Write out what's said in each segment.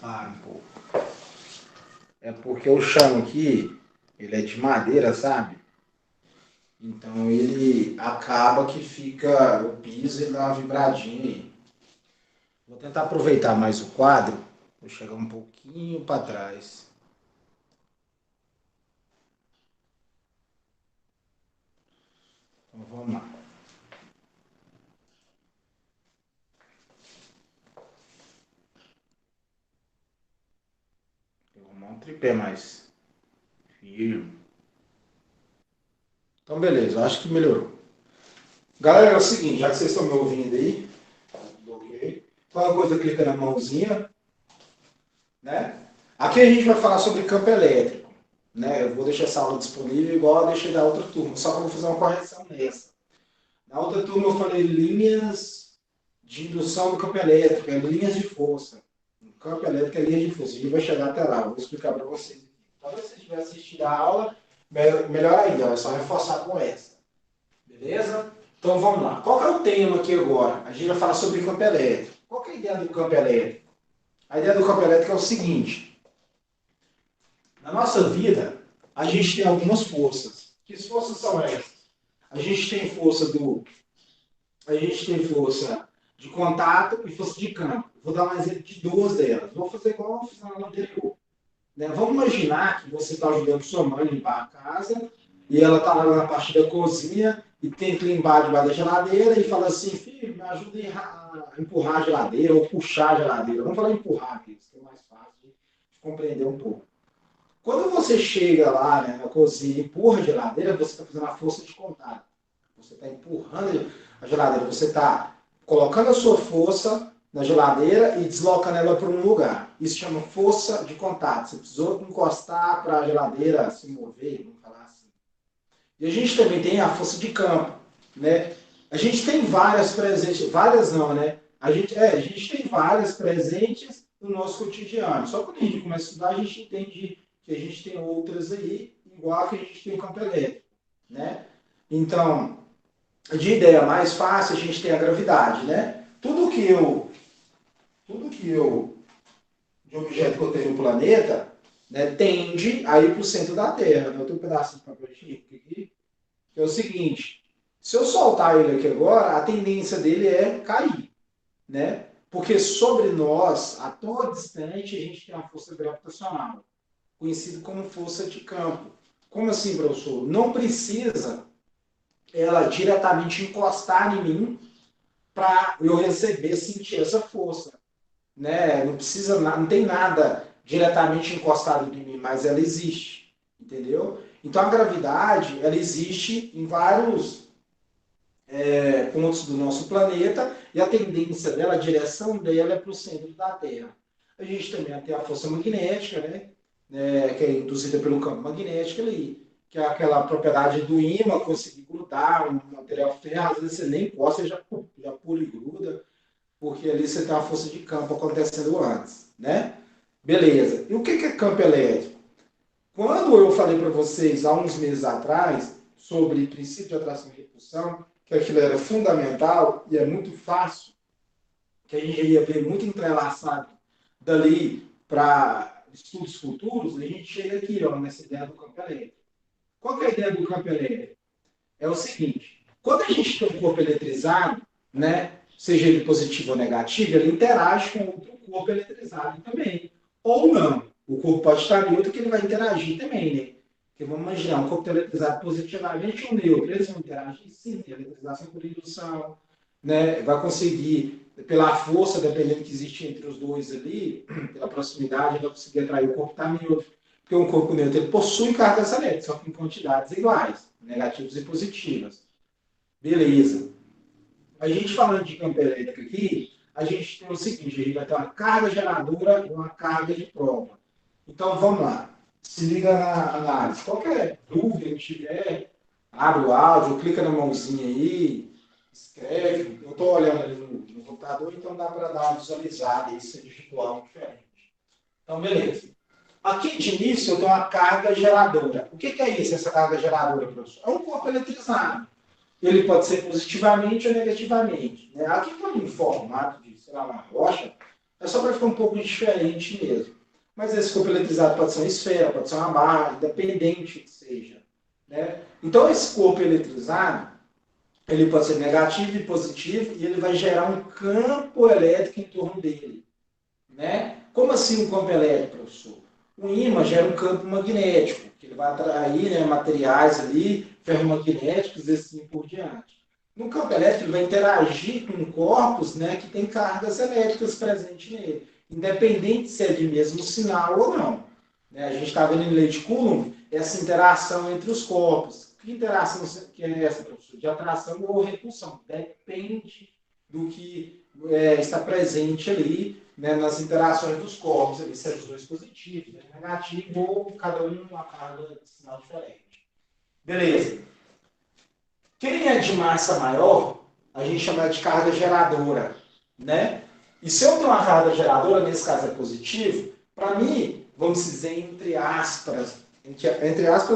Para um pouco. É porque o chão aqui, ele é de madeira, sabe? Então ele acaba que fica, o piso ele dá uma vibradinha aí. Vou tentar aproveitar mais o quadro. Vou chegar um pouquinho para trás. Então vamos lá. Vou arrumar um tripé mais firme. Então beleza, eu acho que melhorou. Galera, é o seguinte, já que vocês estão me ouvindo aí, ok. Qualquer coisa clica na mãozinha, né? Aqui a gente vai falar sobre campo elétrico, né? Eu vou deixar essa aula disponível igual eu deixei da outra turma, só que eu vou fazer uma correção nessa. Na outra turma eu falei linhas de indução do campo elétrico, é linhas de força. O campo elétrico é linha de força. A gente vai chegar até lá, eu vou explicar para vocês. Talvez se você estiver assistindo a aula, melhor ainda, é só reforçar com essa. Beleza? Então vamos lá. Qual que é o tema aqui agora? A gente vai falar sobre campo elétrico. Qual que é a ideia do campo elétrico? A ideia do campo elétrico é o seguinte: na nossa vida, a gente tem algumas forças. Que forças são essas? A gente tem força de contato e força de campo. Vou dar um exemplo de duas delas. Vou fazer igual eu fiz na aula anterior. Né? Vamos imaginar que você está ajudando sua mãe a limpar a casa e ela está lá na parte da cozinha e tem que limpar debaixo da geladeira e fala assim, filho, me ajuda a empurrar a geladeira ou puxar a geladeira. Vamos falar empurrar, que é mais fácil de compreender um pouco. Quando você chega lá, né, na cozinha e empurra a geladeira, você está fazendo a força de contato. Você está empurrando a geladeira, você está colocando a sua força na geladeira e deslocando ela para um lugar. Isso chama força de contato. Você precisou encostar para a geladeira se mover, vamos falar assim. E a gente também tem a força de campo, né? A gente tem várias presentes, várias não, né? A gente tem várias presentes no nosso cotidiano. Só que quando a gente começa a estudar, a gente entende que a gente tem outras aí, igual que a gente tem o campo elétrico, né? Então, de ideia mais fácil, a gente tem a gravidade, né? Tudo que eu de objeto que eu tenho no planeta, né, tende a ir para o centro da Terra. Né? Eu tenho um pedaço de papel higiênico aqui, que é o seguinte: se eu soltar ele aqui agora, a tendência dele é cair, né? Porque sobre nós, a todo instante, a gente tem uma força gravitacional, conhecida como força de campo. Como assim, professor? Não precisa ela diretamente encostar em mim para eu receber, sentir essa força, né? Não precisa, não tem nada diretamente encostado em mim, mas ela existe, entendeu? Então a gravidade, ela existe em vários pontos do nosso planeta e a tendência dela, a direção dela é para o centro da Terra. A gente também tem a força magnética, né? Que é induzida pelo campo magnético ali, que é aquela propriedade do ímã conseguir grudar um material ferro, às vezes você nem encosta, já pula e gruda, porque ali você tem uma força de campo acontecendo antes, né? Beleza. E o que é campo elétrico? Quando eu falei para vocês, há uns meses atrás, sobre princípio de atração e repulsão, que aquilo era fundamental e é muito fácil, que a gente ia ver muito entrelaçado dali para estudos futuros, a gente chega aqui, ó, nessa ideia do campo elétrico. Qual que é a ideia do campo elétrico? É o seguinte: quando a gente tem um corpo eletrizado, né, seja ele positivo ou negativo, ele interage com outro corpo eletrizado também. Ou não. O corpo pode estar neutro que ele vai interagir também, né? Porque vamos imaginar, um corpo eletrizado positivamente ou neutro, eles vão interagir sim, tem eletrização por indução, né? Vai conseguir, pela força, dependendo que existe entre os dois ali, pela proximidade, vai conseguir atrair o corpo que está neutro. Porque um corpo neutro ele possui cargas elétricas, só que em quantidades iguais, negativas e positivas. Beleza. A gente falando de campo elétrico aqui, a gente tem o seguinte: a gente vai ter uma carga geradora e uma carga de prova. Então vamos lá. Se liga na análise. Qualquer dúvida que tiver, abre o áudio, clica na mãozinha aí, escreve. Eu estou olhando ali no computador, então dá para dar uma visualizada e ser visual diferente. Então, beleza. Aqui de início eu tenho uma carga geradora. O que é isso, essa carga geradora, professor? É um corpo eletrizado. Ele pode ser positivamente ou negativamente. Né? Aqui está em formato de, sei lá, uma rocha, É só para ficar um pouco diferente mesmo. Mas esse corpo eletrizado pode ser uma esfera, pode ser uma barra, independente que seja. Né? Então, esse corpo eletrizado, ele pode ser negativo e positivo, e ele vai gerar um campo elétrico em torno dele. Né? Como assim um campo elétrico, professor? O ímã gera um campo magnético, que ele vai atrair, né, materiais ali, ferromagnéticos e assim por diante. No campo elétrico, ele vai interagir com corpos, né, que tem cargas elétricas presentes nele, independente se é de mesmo sinal ou não. Né? A gente está vendo em lei de Coulomb essa interação entre os corpos. Que interação que é essa, professor? De atração ou repulsão. Depende do que está presente ali, né, nas interações dos corpos, ali, se é dos dois positivos, né, negativo, ou cada um uma carga de sinal diferente. Beleza. Quem é de massa maior, a gente chama de carga geradora. Né? E se eu tenho uma carga geradora, nesse caso é positivo, para mim, vamos dizer, entre aspas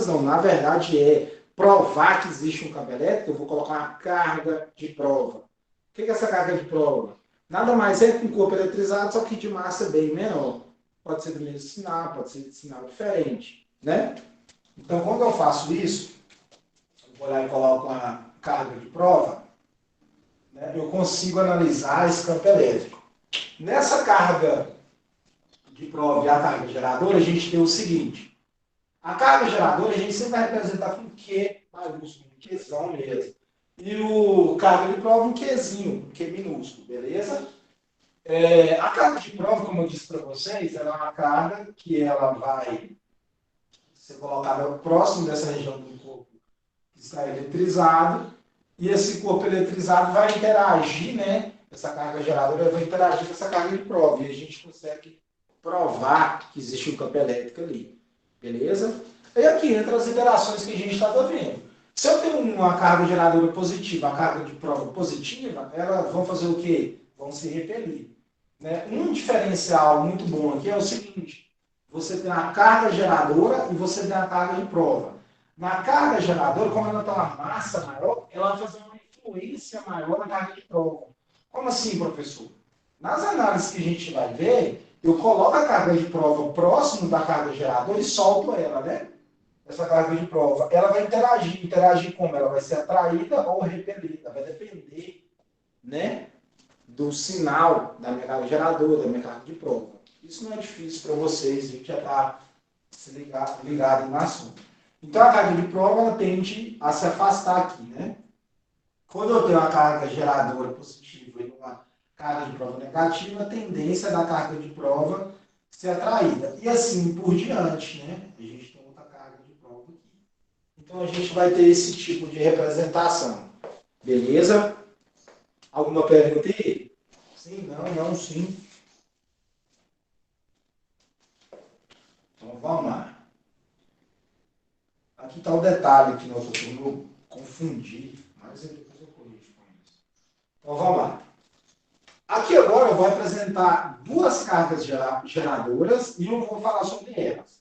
não, na verdade é provar que existe um campo elétrico, eu vou colocar uma carga de prova. O que é essa carga de prova? Nada mais é que um corpo eletrizado, só que de massa bem menor. Pode ser do mesmo sinal, pode ser de sinal diferente. Né? Então, quando eu faço isso, eu vou lá e coloco uma carga de prova, né, eu consigo analisar esse campo elétrico. Nessa carga de prova e a carga geradora, a gente tem o seguinte. A carga geradora, a gente sempre vai representar com Q maiúsculo, um Qzão mesmo. E o carga de prova, um Qzinho, um Q minúsculo, beleza? A carga de prova, como eu disse para vocês, ela é uma carga que ela vai ser colocada próximo dessa região do corpo que está eletrizado, e esse corpo eletrizado vai interagir, né? Essa carga geradora vai interagir com essa carga de prova, e a gente consegue provar que existe um campo elétrico ali. Beleza? E aqui entra as interações que a gente estava vendo. Se eu tenho uma carga geradora positiva, a carga de prova positiva, elas vão fazer o quê? Vão se repelir. Né? Um diferencial muito bom aqui é o seguinte: você tem a carga geradora e você tem a carga de prova. Na carga geradora, como ela tem uma massa maior, ela vai fazer uma influência maior na carga de prova. Como assim, professor? Nas análises que a gente vai ver, eu coloco a carga de prova próximo da carga geradora e solto ela, né? Essa carga de prova. Ela vai interagir. Interagir como? Ela vai ser atraída ou repelida. Vai depender, né, do sinal da minha carga geradora, da minha carga de prova. Isso não é difícil para vocês, a gente já está ligado no assunto. Então, a carga de prova ela tende a se afastar aqui, né? Quando eu tenho uma carga geradora positiva e uma carga de prova negativa, a tendência da carga de prova ser atraída. E assim por diante, né? A gente tem outra carga de prova aqui. Então, a gente vai ter esse tipo de representação. Beleza? Alguma pergunta aí? Sim, não, sim. Então, vamos lá. Aqui está o detalhe que nós vamos confundir, mas depois eu corrijo com isso. Então, vamos lá. Aqui agora eu vou apresentar duas cargas geradoras e eu vou falar sobre elas.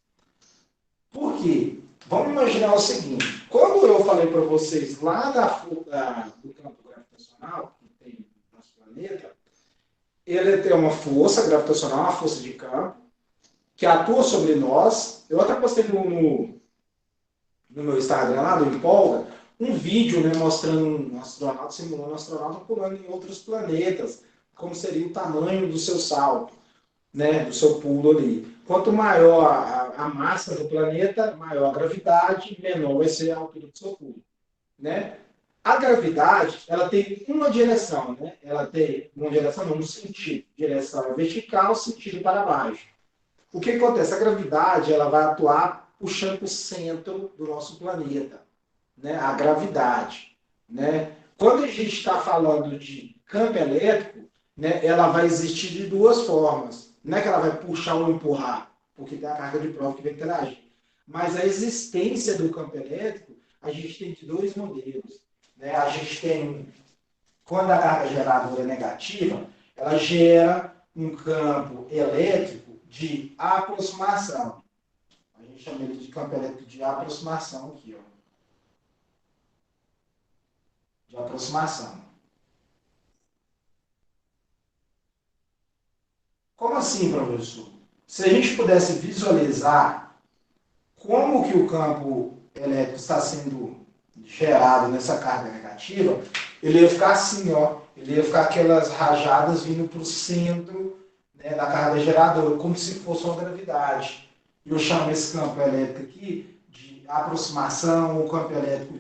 Por quê? Vamos imaginar o seguinte: quando eu falei para vocês lá do campo gravitacional, que tem no nosso planeta, ele tem uma força gravitacional, uma força de campo, que atua sobre nós. Eu até postei no meu Instagram, lá do Empolga, um vídeo, né, mostrando um astronauta, simulando um astronauta pulando em outros planetas, como seria o tamanho do seu salto, né, do seu pulo ali. Quanto maior a massa do planeta, maior a gravidade, menor vai ser a altura do seu pulo. Né? A gravidade, ela tem uma direção, né? Ela tem uma direção, não, um sentido. Direção vertical, sentido para baixo. O que acontece? A gravidade, ela vai atuar puxando para o centro do nosso planeta, né? A gravidade, né? Quando a gente está falando de campo elétrico, né, ela vai existir de duas formas. Não é que ela vai puxar ou empurrar, porque tem a carga de prova que vai interagir. Mas a existência do campo elétrico, a gente tem de dois modelos. Né? A gente tem, quando a carga geradora é negativa, ela gera um campo elétrico de aproximação. A gente chama ele de campo elétrico de aproximação aqui, ó. De aproximação. Como assim, professor? Se a gente pudesse visualizar como que o campo elétrico está sendo gerado nessa carga negativa, ele ia ficar assim, ó. Ele ia ficar aquelas rajadas vindo para o centro, né, da carga geradora, como se fosse uma gravidade. E eu chamo esse campo elétrico aqui de aproximação, ou campo elétrico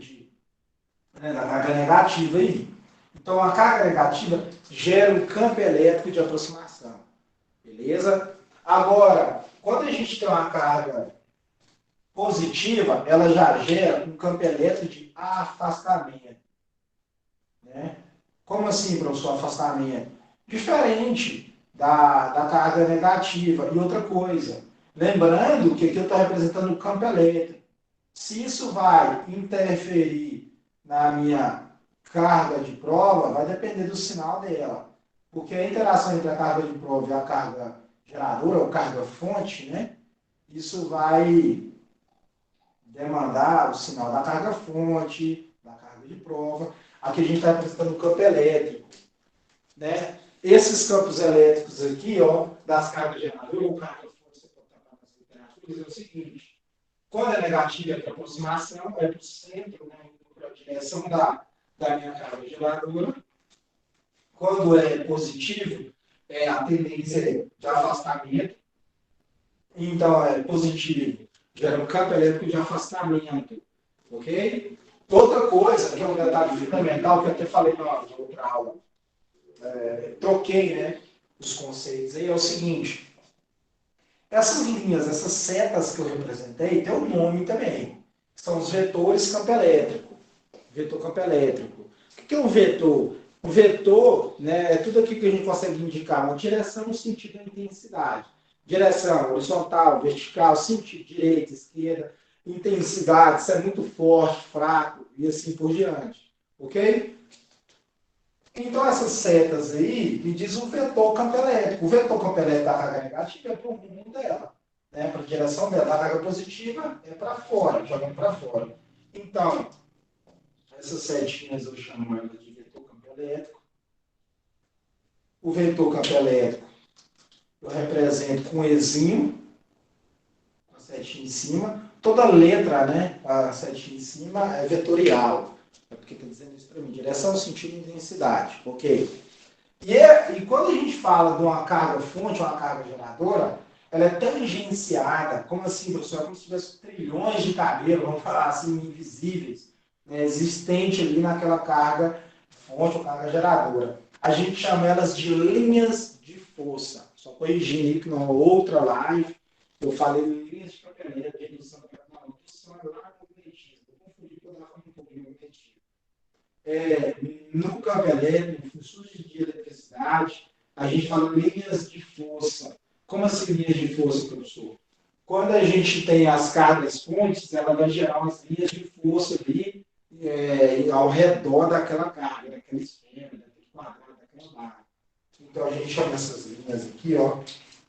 né, da carga negativa aí. Então, a carga negativa gera um campo elétrico de aproximação. Beleza? Agora, quando a gente tem uma carga positiva, ela já gera um campo elétrico de afastamento. Né? Como assim, professor, afastamento? Diferente da carga negativa. E outra coisa, lembrando que aqui eu estou representando o campo elétrico. Se isso vai interferir na minha carga de prova, vai depender do sinal dela. Porque a interação entre a carga de prova e a carga geradora, ou carga fonte, né? Isso vai demandar o sinal da carga fonte, da carga de prova. Aqui a gente está representando o campo elétrico. Né? Esses campos elétricos aqui, ó, das cargas geradoras, ou carga fonte, você pode trabalhar nas literaturas, é o seguinte. Quando é negativo, é para aproximação, é para o centro, né, para a direção da minha carga geradora. Quando é positivo, a tendência é de afastamento. Então, é positivo, gera um campo elétrico de afastamento. Ok? Outra coisa, que é um detalhe fundamental, que eu até falei na outra aula, troquei, né, os conceitos aí, é o seguinte. Essas linhas, essas setas que eu representei, tem um nome também. São os vetores campo elétrico. Vetor campo elétrico. O que é um vetor? O vetor, né, é tudo aquilo que a gente consegue indicar uma direção no sentido da intensidade. Direção horizontal, vertical, sentido direita, esquerda, intensidade, se é muito forte, fraco e assim por diante. Ok? Então, essas setas aí me diz o vetor campo elétrico. O vetor campo elétrico da carga negativa é para o rumo dela, né, para a direção dela. A carga positiva é para fora, jogando para fora. Então, essas setinhas eu chamo ela de vetor campo elétrico. O vetor campo elétrico eu represento com um Ezinho, com a setinha em cima. Toda letra, né, a setinha em cima é vetorial. É porque está dizendo isso para mim. Direção, sentido e intensidade. Ok? E quando a gente fala de uma carga fonte, uma carga geradora, ela é tangenciada, como assim, professor? Como se tivesse trilhões de cabelos, vamos falar assim, invisíveis, né, existente ali naquela carga fonte ou carga geradora. A gente chama elas de linhas de força. Só corrigindo aí que numa outra live, eu falei linhas de campeonato, de redução da carga, que são lá no magnetismo. Eu confundi porque eu estava falando um pouquinho do magnetismo. No campo elétrico, funções de eletricidade, a gente fala linhas de força. Como assim linhas de força, professor? Quando a gente tem as cargas fontes, ela vai gerar umas linhas de força ali ao redor daquela carga, daquela esfera, daquele quadrado, daquela barra. Então a gente chama essas linhas aqui, ó,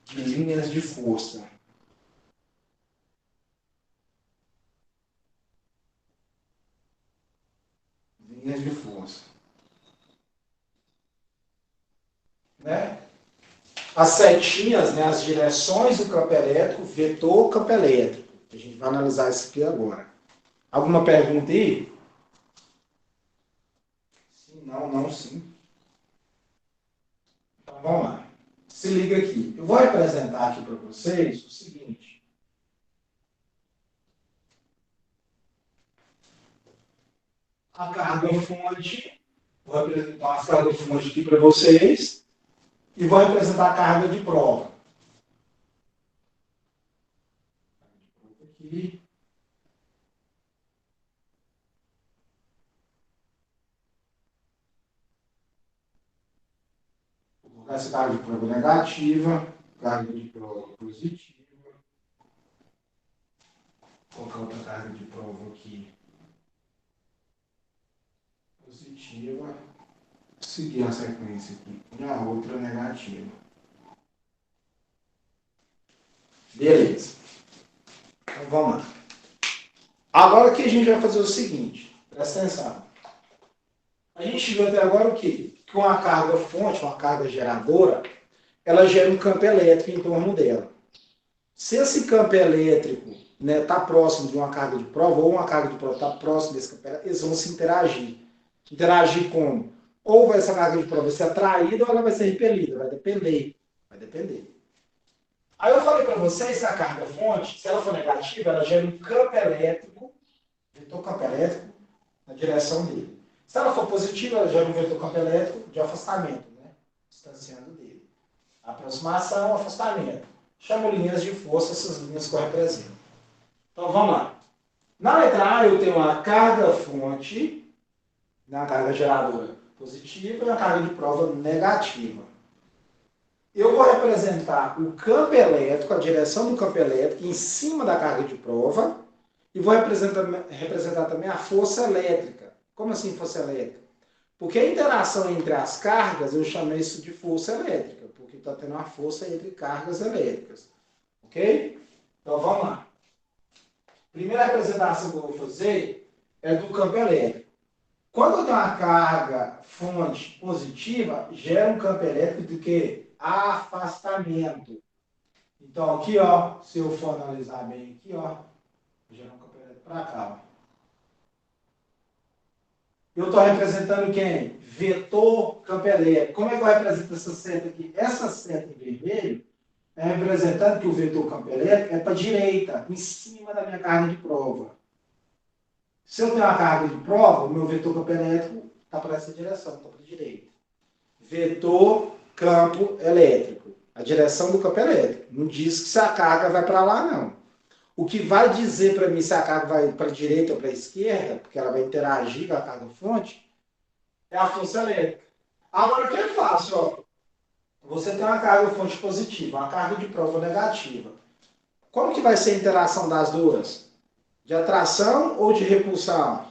de linhas de força. Linhas de força. Né? As setinhas, né, as direções do campo elétrico, vetor campo elétrico. A gente vai analisar isso aqui agora. Alguma pergunta aí? Sim, não, não, sim. Então vamos lá. Se liga aqui. Eu vou representar aqui para vocês o seguinte. A carga fonte, vou representar as cargas fonte aqui para vocês e vou representar a carga de prova. Aqui. Vou colocar essa carga de prova negativa, carga de prova positiva. Vou colocar outra carga de prova aqui positiva. Seguir a sequência aqui e a outra negativa. Beleza. Então vamos lá. Agora que a gente vai fazer o seguinte, presta atenção. A gente viu até agora o quê? Que uma carga fonte, uma carga geradora, ela gera um campo elétrico em torno dela. Se esse campo elétrico está próximo de uma carga de prova, ou uma carga de prova está próximo desse campo elétrico, eles vão se interagir. Interagir como? Ou essa carga de prova vai ser atraída ou ela vai ser repelida, vai depender. Vai depender. Aí eu falei para vocês que a carga fonte, se ela for negativa, ela gera um campo elétrico, vetor campo elétrico, na direção dele. Se ela for positiva, ela gera um vetor campo elétrico de afastamento, né? Distanciando dele. Aproximação, afastamento. Chamo linhas de força, essas linhas que eu represento. Então vamos lá. Na letra A eu tenho uma carga fonte, uma carga geradora positiva e uma carga de prova negativa. Eu vou representar o campo elétrico, a direção do campo elétrico em cima da carga de prova e vou representar também a força elétrica. Como assim força elétrica? Porque a interação entre as cargas, eu chamei isso de força elétrica, porque está tendo uma força entre cargas elétricas. Ok? Então vamos lá. Primeira representação que eu vou fazer é do campo elétrico. Quando eu tenho uma carga fonte positiva, gera um campo elétrico de quê? Afastamento. Então aqui, ó, se eu for analisar bem aqui, ó, gera um campo elétrico para cá, ó. Eu estou representando quem? Vetor campo elétrico. Como é que eu represento essa seta aqui? Essa seta em vermelho é representando que o vetor campo elétrico é para a direita, em cima da minha carga de prova. Se eu tenho uma carga de prova, o meu vetor campo elétrico está para essa direção, está para a direita. Vetor campo elétrico. A direção do campo elétrico. Não diz que se a carga vai para lá, não. O que vai dizer para mim se a carga vai para a direita ou para a esquerda, porque ela vai interagir com a carga fonte, é a força elétrica. Agora, o que é fácil? Ó, você tem uma carga fonte positiva, uma carga de prova negativa. Como que vai ser a interação das duas? De atração ou de repulsão?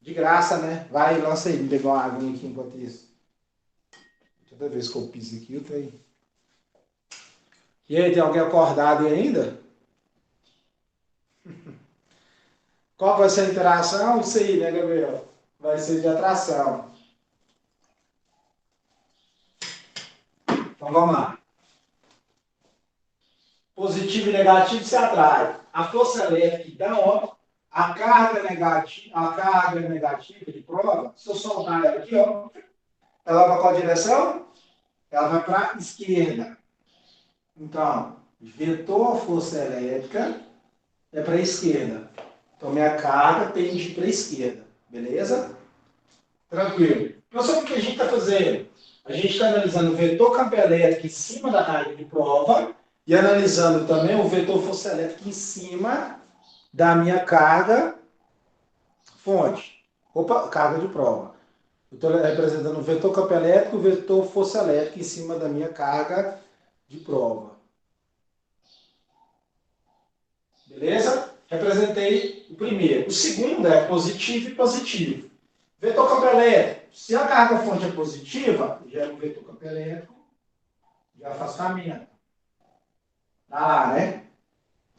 De graça, né? Vai, lança aí, me pegar uma aguinha aqui enquanto isso. Toda vez que eu piso aqui, eu tenho. E aí, tem alguém acordado aí ainda? Qual vai ser a interação? Isso aí, né, Gabriel? Vai ser de atração. Então vamos lá. Positivo e negativo se atrai. A força elétrica, então, ó, a carga negativa de prova, se eu soltar ela aqui, ó, ela vai para qual direção? Ela vai para a esquerda. Então, vetor força elétrica é para a esquerda. Então, minha carga tende para a esquerda. Beleza? Tranquilo. Então, sabe o que a gente está fazendo? A gente está analisando o vetor campo elétrico em cima da carga de prova e analisando também o vetor força elétrica em cima da minha carga fonte. Opa, carga de prova. Eu estou representando o vetor campo elétrico e o vetor força elétrica em cima da minha carga de prova. Beleza? Representei o primeiro. O segundo é positivo e positivo. Vetor campo elétrico. Se a carga fonte é positiva, gera um vetor campo elétrico de afastamento. Tá lá, né?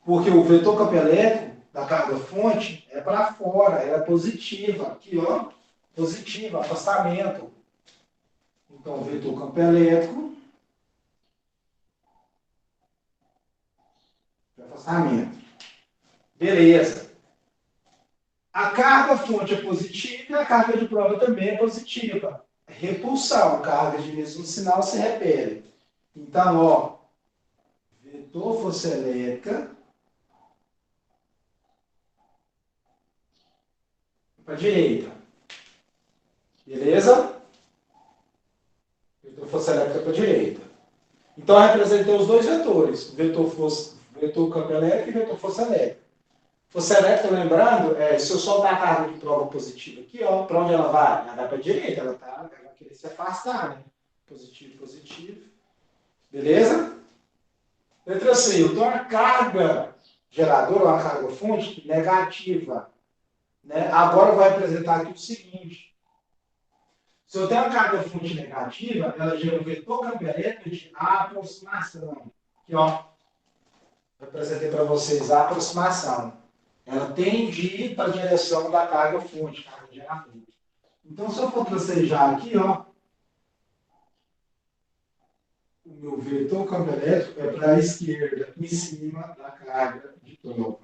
Porque o vetor campo elétrico da carga fonte é para fora, ela é positiva. Aqui, ó, positiva, afastamento. Então, o vetor campo elétrico de afastamento. Beleza. A carga fonte é positiva e a carga de prova também é positiva. Repulsão, cargas de mesmo sinal se repelem. Então, ó, vetor força elétrica para a direita. Beleza? Vetor força elétrica para a direita. Então, eu representei os dois vetores. Vetor campo elétrico e vetor força elétrica. Força elétrica, lembrando, se eu soltar a carga de prova positiva aqui, ó, para onde ela vai? Ela vai para a direita, ela vai querer se afastar, né? Positivo, positivo. Beleza? Letra C, eu tenho uma carga geradora, uma carga fonte negativa. Né? Agora eu vou representar aqui o seguinte. Se eu tenho uma carga fonte negativa, ela gera um vetor campo elétrico de aproximação. Aqui, ó. Representei para vocês a aproximação. Ela tende a ir para a direção da carga fonte, carga geradora. Então, se eu for tracejar aqui, ó, o meu vetor campo elétrico é para a esquerda, em cima da carga de prova.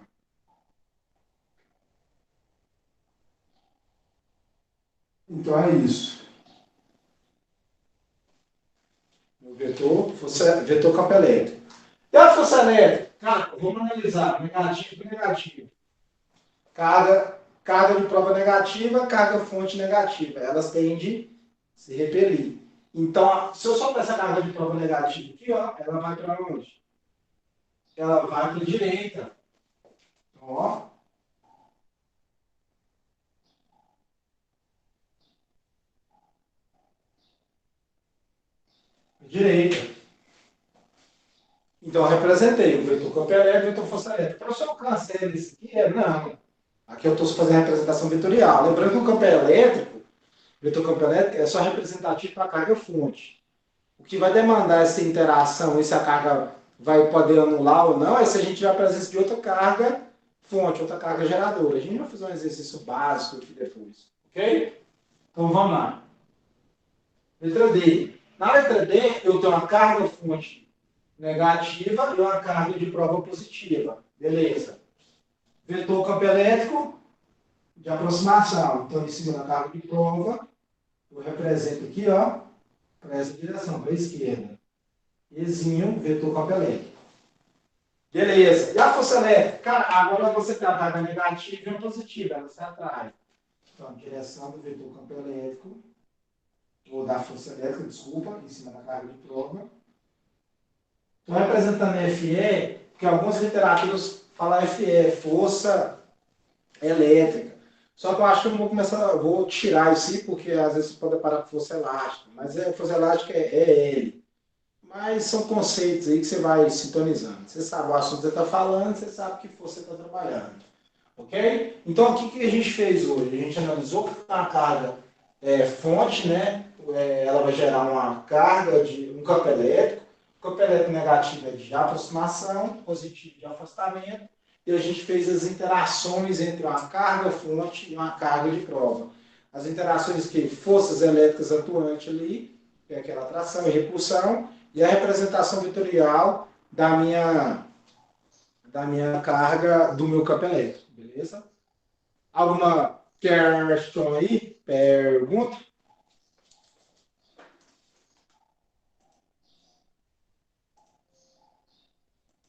Então é isso. Meu vetor campo elétrico. E a força elétrica? Cara, vamos analisar. Negativo e negativo. Carga de prova negativa, carga fonte negativa. Elas tendem a se repelir. Então, se eu soltar essa carga de prova negativa aqui, ó, ela vai para onde? Ela vai para a direita. Então, ó. Direita. Então, eu representei o vetor campo elétrico e o vetor força elétrica. Para se eu cancelar isso aqui, não. Aqui eu estou fazendo a representação vetorial. Lembrando que o campo elétrico, o vetor campo elétrico, é só representativo para a carga fonte. O que vai demandar essa interação e se a carga vai poder anular ou não é se a gente tiver a presença de outra carga fonte, outra carga geradora. A gente vai fazer um exercício básico aqui depois. Ok? Então vamos lá. Letra D. Na letra D, eu tenho uma carga fonte negativa e uma carga de prova positiva. Beleza. Vetor campo elétrico de aproximação. Então, em cima da carga de prova, eu represento aqui, ó, para essa direção, para a esquerda. Ezinho, vetor campo elétrico. Beleza. E a força elétrica? Cara, agora você tem a carga negativa e a positiva, ela se atrai. Então, direção do vetor campo elétrico, ou da força elétrica, desculpa, em cima da carga de prova. Estou representando FE, porque algumas literaturas falam FE, força elétrica. Só que eu acho que eu não vou começar, vou tirar isso aí, porque às vezes pode parar com força elástica. Mas força elástica é L. Mas são conceitos aí que você vai sintonizando. Você sabe o assunto que você está falando, você sabe que força você está trabalhando. Ok? Então, o que a gente fez hoje? A gente analisou que a carga fonte, né? Ela vai gerar uma carga de um campo elétrico. O campo elétrico negativo é de aproximação, positivo de afastamento. E a gente fez as interações entre uma carga fonte e uma carga de prova. As interações que forças elétricas atuantes ali, que é aquela atração e repulsão, e a representação vetorial da minha carga do meu campo elétrico, beleza? Alguma questão aí? Pergunta?